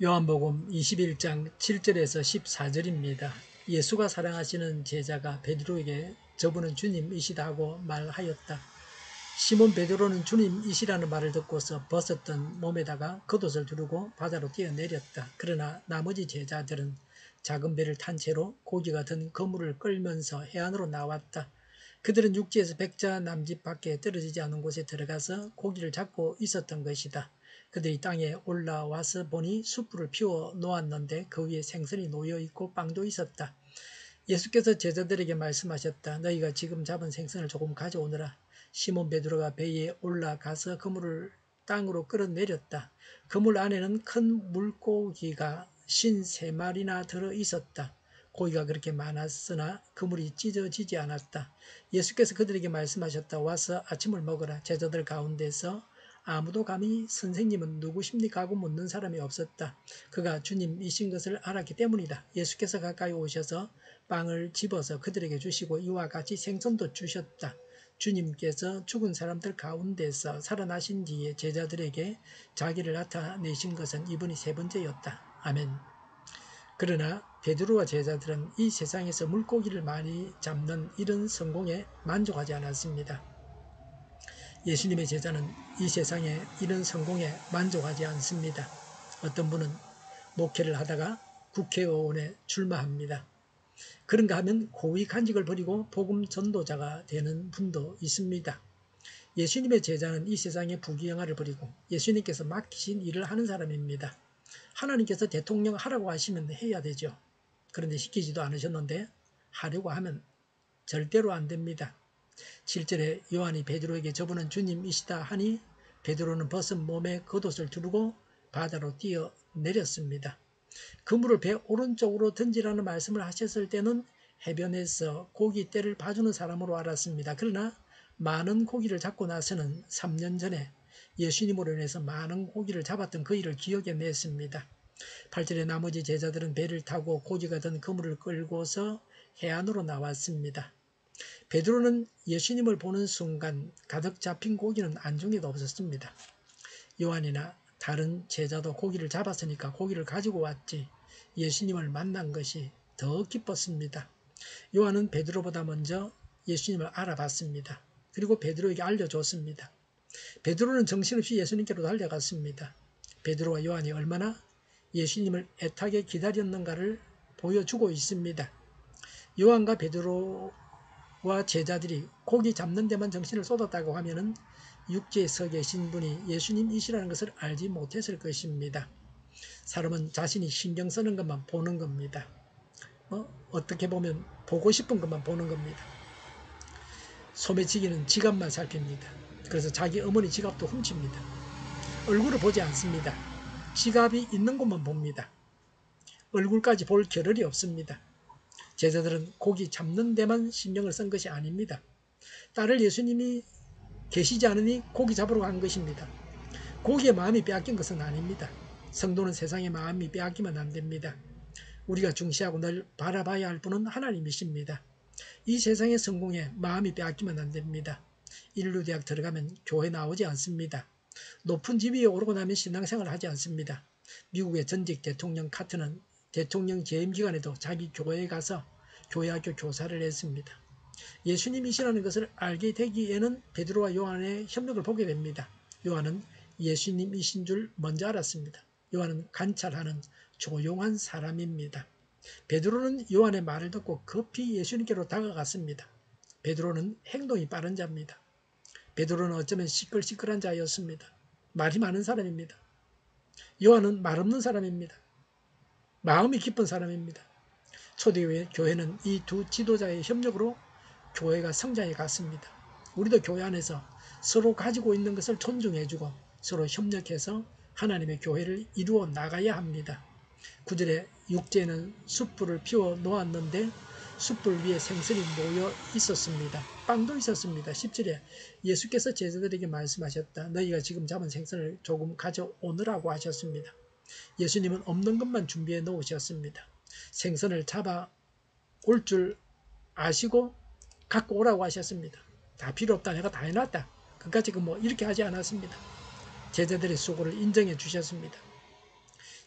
요한복음 21장 7절에서 14절입니다. 예수가 사랑하시는 제자가 베드로에게 저분은 주님이시다 하고 말하였다. 시몬 베드로는 주님이시라는 말을 듣고서 벗었던 몸에다가 겉옷을 두르고 바다로 뛰어내렸다. 그러나 나머지 제자들은 작은 배를 탄 채로 고기가 든 그물을 끌면서 해안으로 나왔다. 그들은 육지에서 백자 남집 밖에 떨어지지 않은 곳에 들어가서 고기를 잡고 있었던 것이다. 그들이 땅에 올라와서 보니 숯불을 피워 놓았는데 그 위에 생선이 놓여 있고 빵도 있었다. 예수께서 제자들에게 말씀하셨다. 너희가 지금 잡은 생선을 조금 가져오너라. 시몬 베드로가 배에 올라가서 그물을 땅으로 끌어내렸다. 그물 안에는 큰 물고기가 53마리나 들어 있었다. 고기가 그렇게 많았으나 그물이 찢어지지 않았다. 예수께서 그들에게 말씀하셨다. 와서 아침을 먹으라. 제자들 가운데서 아무도 감히 선생님은 누구십니까 하고 묻는 사람이 없었다. 그가 주님이신 것을 알았기 때문이다. 예수께서 가까이 오셔서 빵을 집어서 그들에게 주시고 이와 같이 생선도 주셨다. 주님께서 죽은 사람들 가운데서 살아나신 뒤에 제자들에게 자기를 나타내신 것은 이번이 세 번째였다. 아멘. 그러나 베드로와 제자들은 이 세상에서 물고기를 많이 잡는 이런 성공에 만족하지 않았습니다. 예수님의 제자는 이 세상의 이런 성공에 만족하지 않습니다. 어떤 분은 목회를 하다가 국회의원에 출마합니다. 그런가 하면 고위 간직을 버리고 복음 전도자가 되는 분도 있습니다. 예수님의 제자는 이 세상의 부귀영화를 버리고 예수님께서 맡기신 일을 하는 사람입니다. 하나님께서 대통령 하라고 하시면 해야 되죠. 그런데 시키지도 않으셨는데 하려고 하면 절대로 안 됩니다. 7절에 요한이 베드로에게 저분은 주님이시다 하니 베드로는 벗은 몸에 겉옷을 두르고 바다로 뛰어내렸습니다. 그물을 배 오른쪽으로 던지라는 말씀을 하셨을 때는 해변에서 고기떼를 봐주는 사람으로 알았습니다. 그러나 많은 고기를 잡고 나서는 3년 전에 예수님으로 인해서 많은 고기를 잡았던 그 일을 기억해냈습니다. 8절에 나머지 제자들은 배를 타고 고기가 든 그물을 끌고서 해안으로 나왔습니다. 베드로는 예수님을 보는 순간 가득 잡힌 고기는 안중에도 없었습니다. 요한이나 다른 제자도 고기를 잡았으니까 고기를 가지고 왔지 예수님을 만난 것이 더 기뻤습니다. 요한은 베드로보다 먼저 예수님을 알아봤습니다. 그리고 베드로에게 알려줬습니다. 베드로는 정신없이 예수님께로 달려갔습니다. 베드로와 요한이 얼마나 예수님을 애타게 기다렸는가를 보여주고 있습니다. 요한과 베드로와 제자들이 고기 잡는 데만 정신을 쏟았다고 하면은 육지에 서 계신 분이 예수님이시라는 것을 알지 못했을 것입니다. 사람은 자신이 신경 쓰는 것만 보는 겁니다. 어떻게 보면 보고 싶은 것만 보는 겁니다. 소매치기는 지갑만 살핍니다. 그래서 자기 어머니 지갑도 훔칩니다. 얼굴을 보지 않습니다. 지갑이 있는 곳만 봅니다. 얼굴까지 볼 겨를이 없습니다. 제자들은 고기 잡는 데만 신경을 쓴 것이 아닙니다. 딸을 예수님이 계시지 않으니 고기 잡으러 간 것입니다. 고기의 마음이 빼앗긴 것은 아닙니다. 성도는 세상의 마음이 빼앗기면 안 됩니다. 우리가 중시하고 늘 바라봐야 할 분은 하나님이십니다. 이 세상의 성공에 마음이 빼앗기면 안 됩니다. 인류대학 들어가면 교회 나오지 않습니다. 높은 집 위에 오르고 나면 신앙생활을 하지 않습니다. 미국의 전직 대통령 카트는 대통령 재임 기간에도 자기 교회에 가서 교회학교 교사를 했습니다. 예수님이시라는 것을 알게 되기에는 베드로와 요한의 협력을 보게 됩니다. 요한은 예수님이신 줄 먼저 알았습니다. 요한은 관찰하는 조용한 사람입니다. 베드로는 요한의 말을 듣고 급히 예수님께로 다가갔습니다. 베드로는 행동이 빠른 자입니다. 베드로는 어쩌면 시끌시끌한 자였습니다. 말이 많은 사람입니다. 요한은 말 없는 사람입니다. 마음이 깊은 사람입니다. 초대교회는 이 두 지도자의 협력으로 교회가 성장해 갔습니다. 우리도 교회 안에서 서로 가지고 있는 것을 존중해주고 서로 협력해서 하나님의 교회를 이루어 나가야 합니다. 9절에 육지에는 숯불을 피워 놓았는데 숯불 위에 생선이 놓여 있었습니다. 빵도 있었습니다. 10절에 예수께서 제자들에게 말씀하셨다. 너희가 지금 잡은 생선을 조금 가져오느라고 하셨습니다. 예수님은 없는 것만 준비해 놓으셨습니다. 생선을 잡아 올 줄 아시고 갖고 오라고 하셨습니다. 다 필요 없다. 내가 다 해놨다. 그까지 이렇게 하지 않았습니다. 제자들의 수고를 인정해 주셨습니다.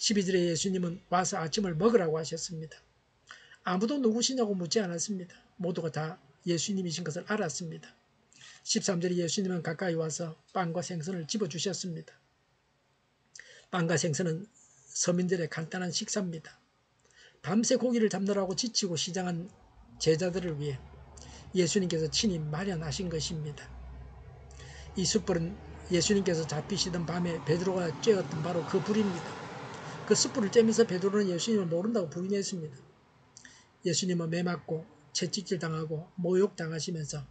12절에 예수님은 와서 아침을 먹으라고 하셨습니다. 아무도 누구시냐고 묻지 않았습니다. 모두가 다 예수님이신 것을 알았습니다. 13절에 예수님은 가까이 와서 빵과 생선을 집어주셨습니다. 빵과 생선은 서민들의 간단한 식사입니다. 밤새 고기를 잡느라고 지치고 시장한 제자들을 위해 예수님께서 친히 마련하신 것입니다. 이 숯불은 예수님께서 잡히시던 밤에 베드로가 쬐었던 바로 그 불입니다. 그 숯불을 쬐면서 베드로는 예수님을 모른다고 부인했습니다. 예수님은 매맞고 채찍질 당하고 모욕당하시면서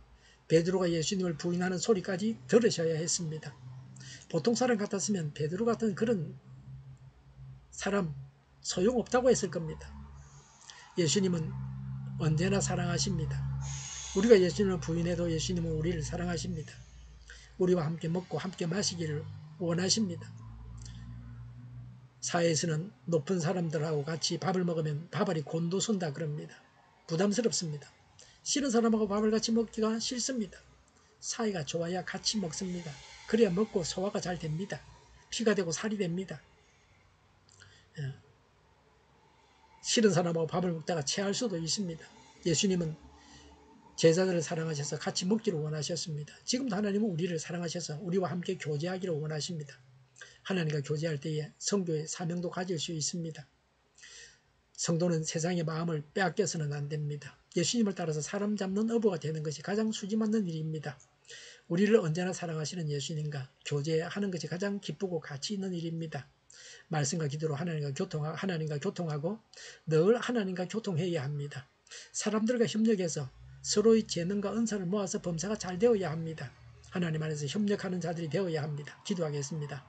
베드로가 예수님을 부인하는 소리까지 들으셔야 했습니다. 보통 사람 같았으면 베드로 같은 그런 사람 소용없다고 했을 겁니다. 예수님은 언제나 사랑하십니다. 우리가 예수님을 부인해도 예수님은 우리를 사랑하십니다. 우리와 함께 먹고 함께 마시기를 원하십니다. 사회에서는 높은 사람들하고 같이 밥을 먹으면 밥알이 곤두선다 그럽니다. 부담스럽습니다. 싫은 사람하고 밥을 같이 먹기가 싫습니다. 사이가 좋아야 같이 먹습니다. 그래야 먹고 소화가 잘 됩니다. 피가 되고 살이 됩니다. 싫은 사람하고 밥을 먹다가 체할 수도 있습니다. 예수님은 제자들을 사랑하셔서 같이 먹기를 원하셨습니다. 지금도 하나님은 우리를 사랑하셔서 우리와 함께 교제하기를 원하십니다. 하나님과 교제할 때에 성교의 사명도 가질 수 있습니다. 성도는 세상의 마음을 빼앗겨서는 안 됩니다. 예수님을 따라서 사람 잡는 어부가 되는 것이 가장 수지 맞는 일입니다. 우리를 언제나 사랑하시는 예수님과 교제하는 것이 가장 기쁘고 가치 있는 일입니다. 말씀과 기도로 하나님과 교통하고 늘 하나님과 교통해야 합니다. 사람들과 협력해서 서로의 재능과 은사를 모아서 범사가 잘 되어야 합니다. 하나님 안에서 협력하는 자들이 되어야 합니다. 기도하겠습니다.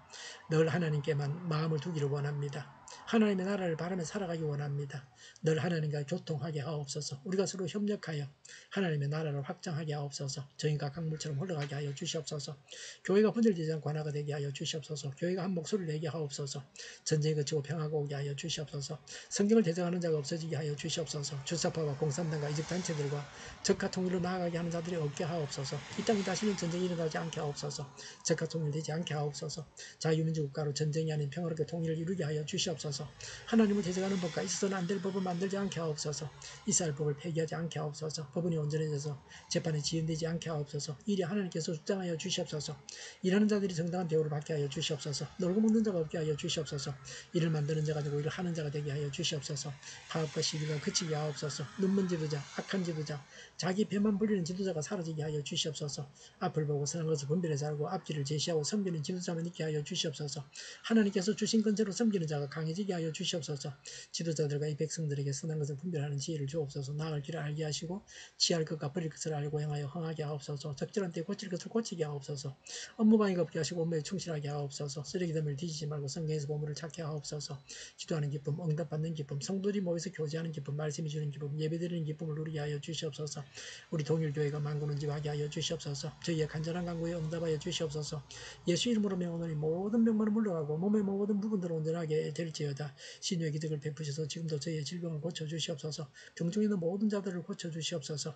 늘 하나님께만 마음을 두기를 원합니다. 하나님의 나라를 바라며 살아가기 원합니다. 늘 하나님과 교통하게 하옵소서. 우리가 서로 협력하여 하나님의 나라를 확장하게 하옵소서. 저희가 강물처럼 흘러가게 하여 주시옵소서. 교회가 분열되지 않고 하나가 되게 하여 주시옵소서. 교회가 한 목소리를 내게 하옵소서. 전쟁이 그치고 평화가 오게 하여 주시옵소서. 성경을 대적하는 자가 없어지게 하여 주시옵소서. 주사파와 공산당과 이적단체들과 적화 통일로 나아가게 하는 자들이 없게 하옵소서. 이 땅에 다시는 전쟁이 일어나지 않게 하옵소서. 적화 통일되지 않게 하옵소서. 자유민주 국가로 전쟁이 아닌 평화롭게 통일을 이루게 하여 주시옵소서. 하나님을 대적하는 법과 있어서는 안 될 법을 만들지 않게 하옵소서. 이스라엘법을 폐기하지 않게 하옵소서. 법원이 온전해져서 재판에 지연되지 않게 하옵소서. 이리 하나님께서 주장하여 주시옵소서. 일하는 자들이 정당한 대우를 받게 하여 주시옵소서. 놀고 먹는 자가 없게 하여 주시옵소서. 일을 만드는 자가 되고 일을 하는 자가 되게 하여 주시옵소서. 파업과 시비가 그치게 하옵소서. 눈먼 지도자, 악한 지도자, 자기 배만 불리는 지도자가 사라지게 하여 주시옵소서. 앞을 보고 선한 것을 분별해 살고 앞길을 제시하고 섬기는 지도자만 있게 하여 주시옵소서. 하나님께서 주신 건재로 섬기는 자가 강해지게 하여 주시옵소서. 지도자들과 이 백성들에게 선한 것을 분별하는 지혜를 주옵소서. 나을 길을 알게 하시고 취할 것과 버릴 것을 알고 행하여 흥하게 하옵소서. 적절한 때에 고칠 것을 고치게 하옵소서. 업무방해가 없게 하시고 업무에 충실하게 하옵소서. 쓰레기덤을 뒤지지 말고 성경에서 보물을 찾게 하옵소서. 기도하는 기쁨, 응답받는 기쁨, 성도들이 모여서 교제하는 기쁨, 말씀이 주는 기쁨, 예배드리는 기쁨을 누리게 하여 주시옵소서. 우리 동일교회가 만군은집하게 하여 주시옵소서. 저희의 간절한 간구에 응답하여 주시옵소서. 예수 이름으로 명하노니 모든 병만은 물러가고 몸의 모든 부분들을 온전하게 될지어다. 신유의 기적을 베푸셔서 지금도 저희의 질병을 고쳐주시옵소서. 병중에 있는 모든 자들을 고쳐주시옵소서.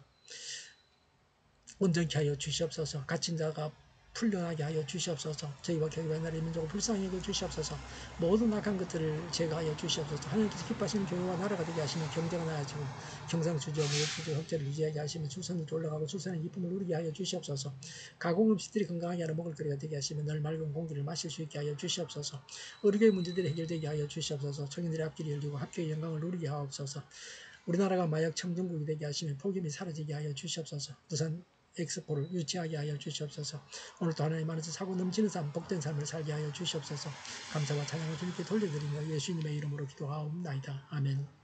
온전케 하여 주시옵소서. 갇힌 자가 풀려나게 하여 주시옵소서. 저희와 교회와 나라의 민족을 불쌍히 여겨 주시옵소서. 모든 악한 것들을 제거하여 주시옵소서. 하나님께서 기뻐하시는 교회와 나라가 되게 하시며 경제가 나아지고 경상수지와 무역수지 흑자를 유지하게 하시며 출산율도 올라가고 출산의 기쁨을 누리게 하여 주시옵소서. 가공음식들이 건강하게 하는 먹을거리가 되게 하시며 늘 맑은 공기를 마실 수 있게 하여 주시옵소서. 의료의 문제들이 해결되게 하여 주시옵소서. 청년들의 앞길이 열리고 학교의 영광을 누리게 하옵소서. 우리나라가 마약 청정국이 되게 하시며 폭염이 사라지게 하여 주시옵소서. 부산 엑스포를 유치하게 하여 주시옵소서. 오늘도 하나님 안에서 사고 넘치는 삶, 복된 삶을 살게 하여 주시옵소서. 감사와 찬양을 주님께 돌려드리며 예수님의 이름으로 기도하옵나이다. 아멘.